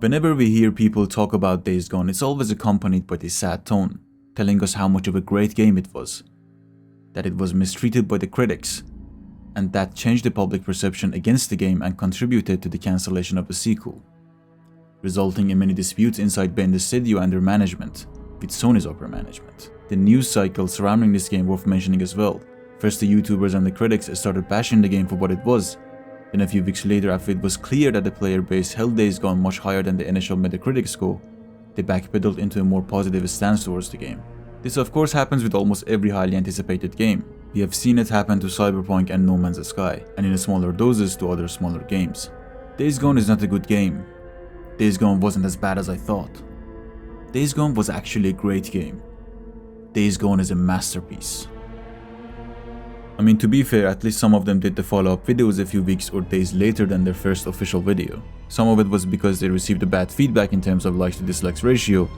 Whenever we hear people talk about Days Gone, it's always accompanied by this sad tone, telling us how much of a great game it was, that it was mistreated by the critics, and that changed the public perception against the game and contributed to the cancellation of the sequel, resulting in many disputes inside the studio and their management, with Sony's upper management. The news cycle surrounding this game worth mentioning as well. First the YouTubers and the critics started bashing the game for what it was. Then a few weeks later, after it was clear that the player base held Days Gone much higher than the initial Metacritic score, they backpedaled into a more positive stance towards the game. This of course happens with almost every highly anticipated game. We have seen it happen to Cyberpunk and No Man's Sky, and in smaller doses to other smaller games. Days Gone is not a good game. Days Gone wasn't as bad as I thought. Days Gone was actually a great game. Days Gone is a masterpiece. I mean, to be fair, at least some of them did the follow-up videos a few weeks or days later than their first official video. Some of it was because they received a bad feedback in terms of likes to dislikes ratio.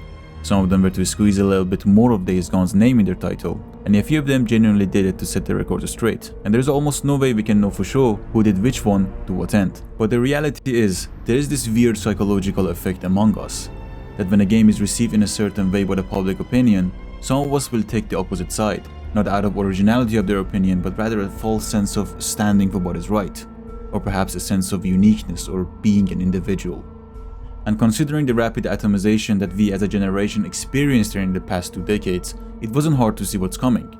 Some of them were to squeeze a little bit more of Days Gone's name in their title, and a few of them genuinely did it to set the records straight. And there's almost no way we can know for sure who did which one to what end. But the reality is, there is this weird psychological effect among us, that when a game is received in a certain way by the public opinion, some of us will take the opposite side, not out of originality of their opinion, but rather a false sense of standing for what is right, or perhaps a sense of uniqueness or being an individual. And considering the rapid atomization that we as a generation experienced during the past 2 decades, it wasn't hard to see what's coming.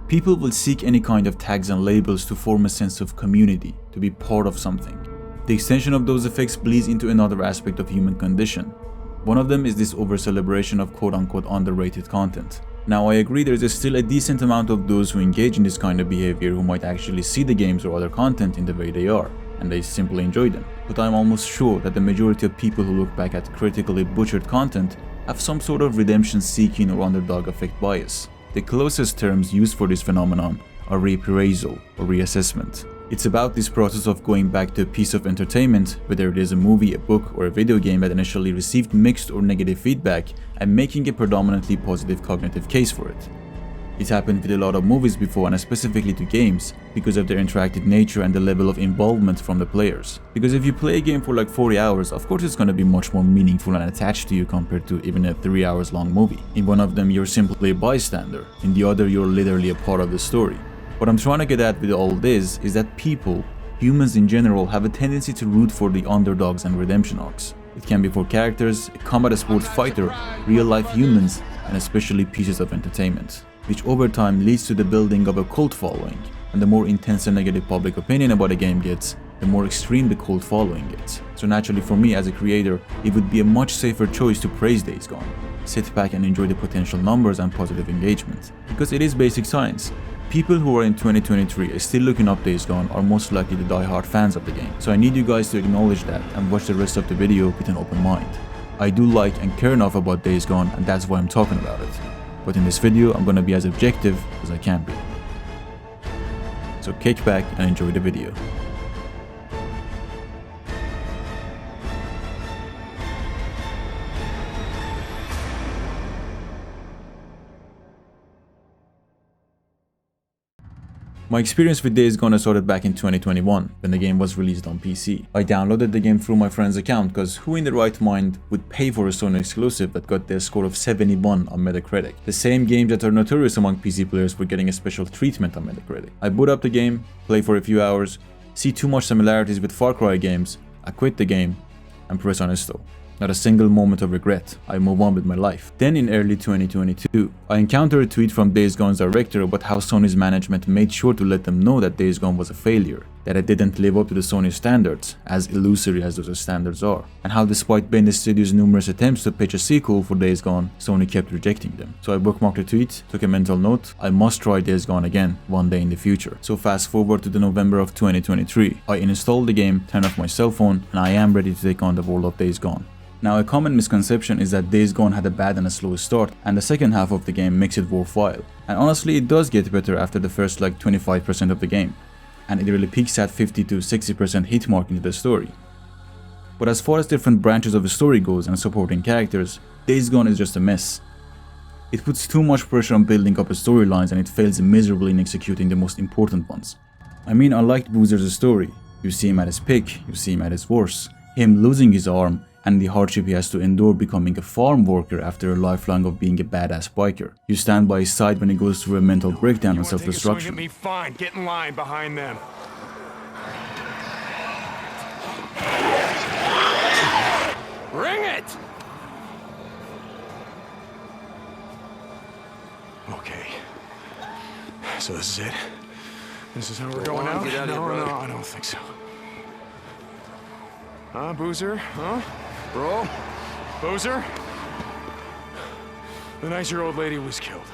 People will seek any kind of tags and labels to form a sense of community, to be part of something. The extension of those effects bleeds into another aspect of human condition. One of them is this over-celebration of quote-unquote underrated content. Now I agree there is still a decent amount of those who engage in this kind of behavior who might actually see the games or other content in the way they are, and they simply enjoy them. But I'm almost sure that the majority of people who look back at critically butchered content have some sort of redemption-seeking or underdog effect bias. The closest terms used for this phenomenon are reappraisal or reassessment. It's about this process of going back to a piece of entertainment, whether it is a movie, a book, or a video game that initially received mixed or negative feedback, and making a predominantly positive cognitive case for it. It happened with a lot of movies before, and specifically to games, because of their interactive nature and the level of involvement from the players. Because if you play a game for like 40 hours, of course it's gonna be much more meaningful and attached to you compared to even a 3 hours long movie. In one of them you're simply a bystander, in the other you're literally a part of the story. What I'm trying to get at with all this is that people, humans in general, have a tendency to root for the underdogs and redemption arcs. It can be for characters, a combat sports fighter, real-life humans, and especially pieces of entertainment, which over time leads to the building of a cult following. And the more intense and negative public opinion about a game gets, the more extreme the cult following gets. So naturally for me as a creator, it would be a much safer choice to praise Days Gone. Sit back and enjoy the potential numbers and positive engagement. Because it is basic science. People who are in 2023 still looking up Days Gone are most likely the die-hard fans of the game. So I need you guys to acknowledge that and watch the rest of the video with an open mind. I do like and care enough about Days Gone, and that's why I'm talking about it. But in this video, I'm gonna be as objective as I can be. So kick back and enjoy the video. My experience with Days Gone started back in 2021, when the game was released on PC. I downloaded the game through my friend's account, cause who in the right mind would pay for a Sony exclusive that got their score of 71 on Metacritic? The same games that are notorious among PC players for getting a special treatment on Metacritic. I boot up the game, play for a few hours, see too much similarities with Far Cry games, I quit the game, and press on install. Not a single moment of regret, I move on with my life. Then in early 2022, I encountered a tweet from Days Gone's director about how Sony's management made sure to let them know that Days Gone was a failure, that it didn't live up to the Sony standards, as illusory as those standards are, and how despite the studio's numerous attempts to pitch a sequel for Days Gone, Sony kept rejecting them. So I bookmarked the tweet, took a mental note, I must try Days Gone again, one day in the future. So fast forward to the November of 2023, I installed the game, turned off my cell phone, and I am ready to take on the world of Days Gone. Now a common misconception is that Days Gone had a bad and a slow start, and the second half of the game makes it worthwhile. And honestly it does get better after the first like 25% of the game, and it really peaks at 50 to 60% hit mark into the story. But as far as different branches of the story goes and supporting characters, Days Gone is just a mess. It puts too much pressure on building up its storylines and it fails miserably in executing the most important ones. I mean, I liked Boozer's story. You see him at his peak, you see him at his worst. Him losing his arm, and the hardship he has to endure becoming a farm worker after a lifelong of being a badass biker. You stand by his side when he goes through a mental breakdown and self-destruction. Me fine. Get in line behind them. Ring it! Okay. So this is it? This is how we're going out? No, I don't think so. Huh, Boozer? Huh? Bro? Boozer? The night your old lady was killed.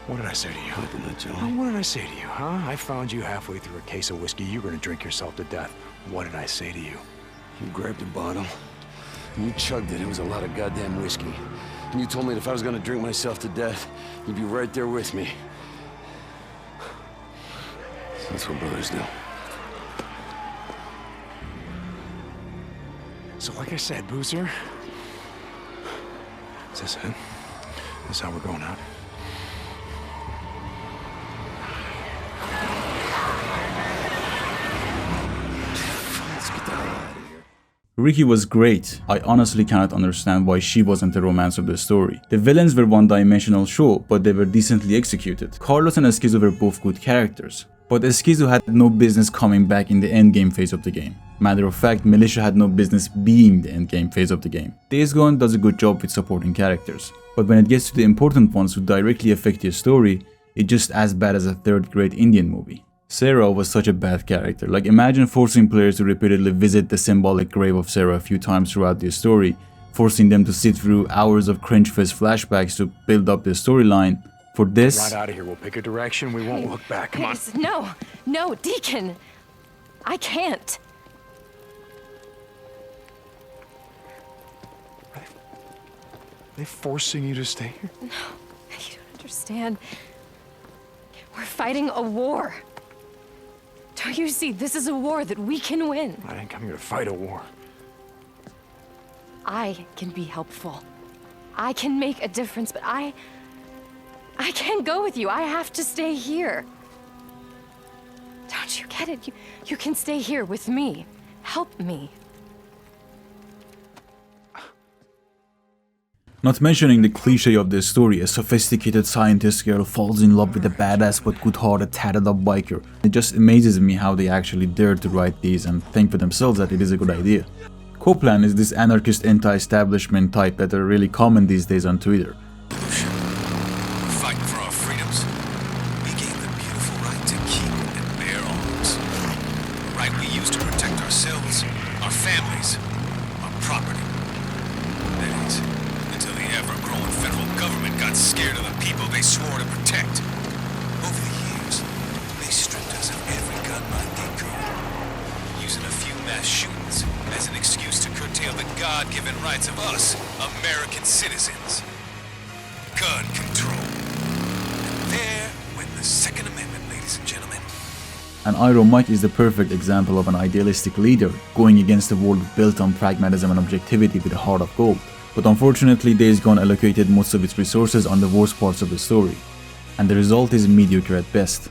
What did I say to you? What did I say to you, huh? I found you halfway through a case of whiskey. You were gonna drink yourself to death. What did I say to you? You grabbed a bottle, and you chugged it. It was a lot of goddamn whiskey. And you told me that if I was gonna drink myself to death, you'd be right there with me. That's what brothers do. So like I said, Boozer, is this it? This is how we're going out? Let's get the hell out of here. Ricky was great. I honestly cannot understand why she wasn't the romance of the story. The villains were one-dimensional, sure, but they were decently executed. Carlos and Esquizo were both good characters, but Esquizo had no business coming back in the endgame phase of the game. Matter of fact, Militia had no business being the endgame phase of the game. Days Gone does a good job with supporting characters, but when it gets to the important ones who directly affect your story, it's just as bad as a third-grade Indian movie. Sarah was such a bad character. Like, imagine forcing players to repeatedly visit the symbolic grave of Sarah a few times throughout the story, forcing them to sit through hours of cringe-fest flashbacks to build up their storyline. For this... Right out of here. We'll pick a direction. We won't look back. Come on. No, Deacon. I can't. Are they forcing you to stay here? No, you don't understand. We're fighting a war. Don't you see? This is a war that we can win. I didn't come here to fight a war. I can be helpful. I can make a difference, but I can't go with you. I have to stay here. Don't you get it? You can stay here with me. Help me. Not mentioning the cliche of this story, a sophisticated scientist girl falls in love with a badass but good-hearted tatted up biker. It just amazes me how they actually dared to write these and think for themselves that it is a good idea. Coplan is this anarchist anti-establishment type that are really common these days on Twitter. We're fighting for our freedoms. We gained the beautiful right to keep and bear arms. The right we use to protect ourselves, our families, our property. That is, until the ever-growing federal government got scared of the people they swore to protect. Over the years, they stripped us of every gun they could, using a few mass shootings as an excuse to curtail the God-given rights of us, American citizens. Gun control. And there went the Second Amendment, ladies and gentlemen. And Iron Mike is the perfect example of an idealistic leader going against a world built on pragmatism and objectivity with a heart of gold. But unfortunately, Days Gone allocated most of its resources on the worst parts of the story, and the result is mediocre at best.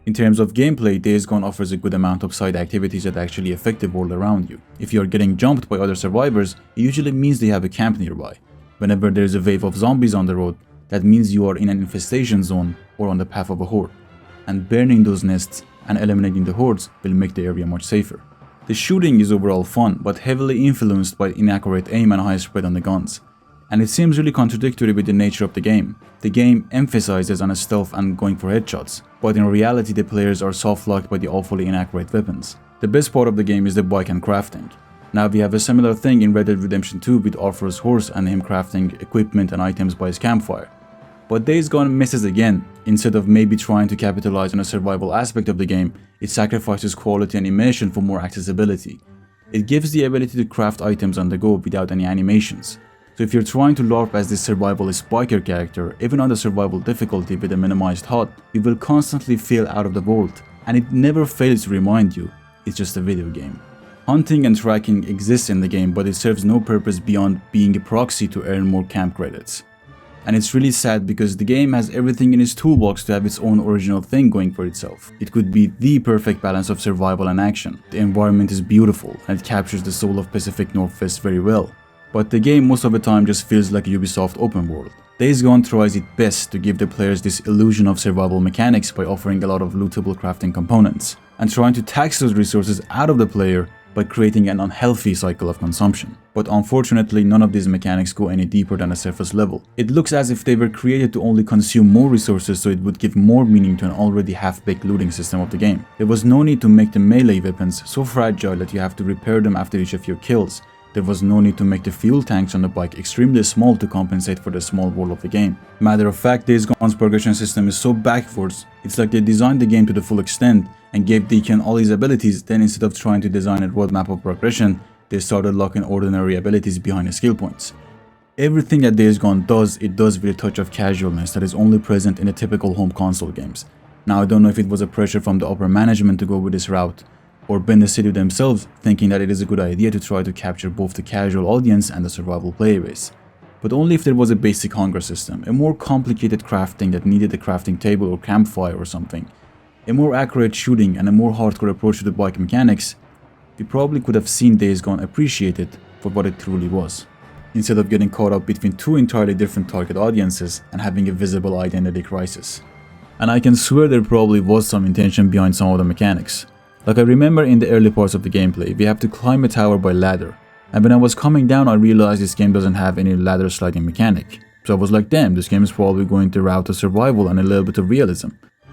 In terms of gameplay, Days Gone offers a good amount of side activities that actually affect the world around you. If you are getting jumped by other survivors, it usually means they have a camp nearby. Whenever there is a wave of zombies on the road, that means you are in an infestation zone or on the path of a horde. And burning those nests and eliminating the hordes will make the area much safer. The shooting is overall fun, but heavily influenced by inaccurate aim and high spread on the guns. And it seems really contradictory with the nature of the game. The game emphasizes on a stealth and going for headshots, but in reality the players are soft-locked by the awfully inaccurate weapons. The best part of the game is the bike and crafting. Now we have a similar thing in Red Dead Redemption 2 with Arthur's horse and him crafting equipment and items by his campfire. But Days Gone misses again. Instead of maybe trying to capitalize on a survival aspect of the game, it sacrifices quality and immersion for more accessibility. It gives the ability to craft items on the go without any animations. So if you're trying to LARP as this survivalist biker character, even on the survival difficulty with a minimized HUD, you will constantly feel out of the world, and it never fails to remind you, it's just a video game. Hunting and tracking exists in the game, but it serves no purpose beyond being a proxy to earn more camp credits. And it's really sad because the game has everything in its toolbox to have its own original thing going for itself. It could be the perfect balance of survival and action. The environment is beautiful and it captures the soul of Pacific Northwest very well. But the game most of the time just feels like a Ubisoft open world. Days Gone tries its best to give the players this illusion of survival mechanics by offering a lot of lootable crafting components, and trying to tax those resources out of the player by creating an unhealthy cycle of consumption. But unfortunately, none of these mechanics go any deeper than a surface level. It looks as if they were created to only consume more resources so it would give more meaning to an already half-baked looting system of the game. There was no need to make the melee weapons so fragile that you have to repair them after each of your kills. There was no need to make the fuel tanks on the bike extremely small to compensate for the small world of the game. Matter of fact, Days Gone's progression system is so backwards, it's like they designed the game to the full extent and gave Deacon all his abilities, then instead of trying to design a roadmap of progression, they started locking ordinary abilities behind the skill points. Everything that Days Gone does, it does with a touch of casualness that is only present in the typical home console games. Now I don't know if it was a pressure from the upper management to go with this route, or Bend the Studio themselves thinking that it is a good idea to try to capture both the casual audience and the survival player base. But only if there was a basic hunger system, a more complicated crafting that needed a crafting table or campfire or something, a more accurate shooting and a more hardcore approach to the bike mechanics, we probably could have seen Days Gone appreciated for what it truly was, instead of getting caught up between two entirely different target audiences and having a visible identity crisis. And I can swear there probably was some intention behind some of the mechanics. Like I remember in the early parts of the gameplay, we have to climb a tower by ladder, and when I was coming down I realized this game doesn't have any ladder sliding mechanic. So I was like, damn, this game is probably going the route of survival and a little bit of realism,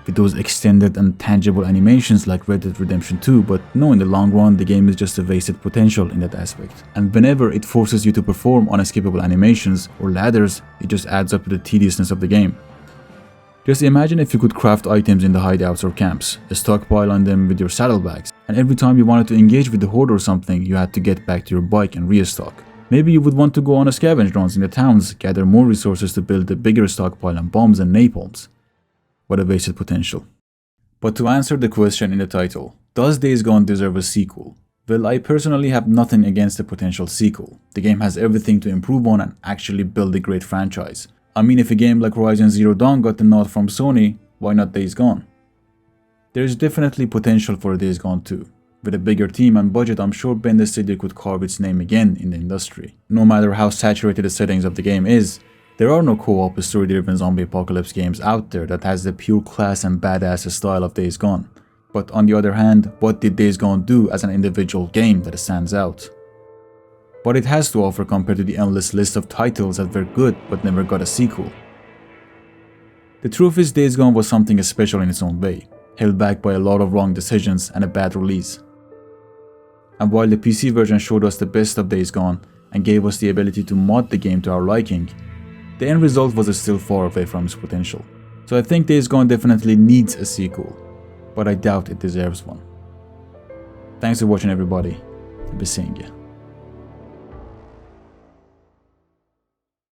with those extended and tangible animations like Red Dead Redemption 2, but no, in the long run the game is just a wasted potential in that aspect. And whenever it forces you to perform unescapable animations or ladders, it just adds up to the tediousness of the game. Just imagine if you could craft items in the hideouts or camps, stockpile on them with your saddlebags, and every time you wanted to engage with the horde or something, you had to get back to your bike and restock. Maybe you would want to go on a scavenge runs in the towns, gather more resources to build a bigger stockpile and bombs and napalms. What a wasted potential. But to answer the question in the title, does Days Gone deserve a sequel? Well, I personally have nothing against a potential sequel. The game has everything to improve on and actually build a great franchise. I mean, if a game like Horizon Zero Dawn got the nod from Sony, why not Days Gone? There is definitely potential for Days Gone 2. With a bigger team and budget, I'm sure Bend the Studio could carve its name again in the industry. No matter how saturated the settings of the game is, there are no co-op story-driven zombie apocalypse games out there that has the pure class and badass style of Days Gone. But on the other hand, what did Days Gone do as an individual game that stands out? What it has to offer compared to the endless list of titles that were good but never got a sequel. The truth is, Days Gone was something special in its own way, held back by a lot of wrong decisions and a bad release. And while the PC version showed us the best of Days Gone and gave us the ability to mod the game to our liking, the end result was still far away from its potential. So I think Days Gone definitely needs a sequel, but I doubt it deserves one. Thanks for watching everybody, I'll be seeing you.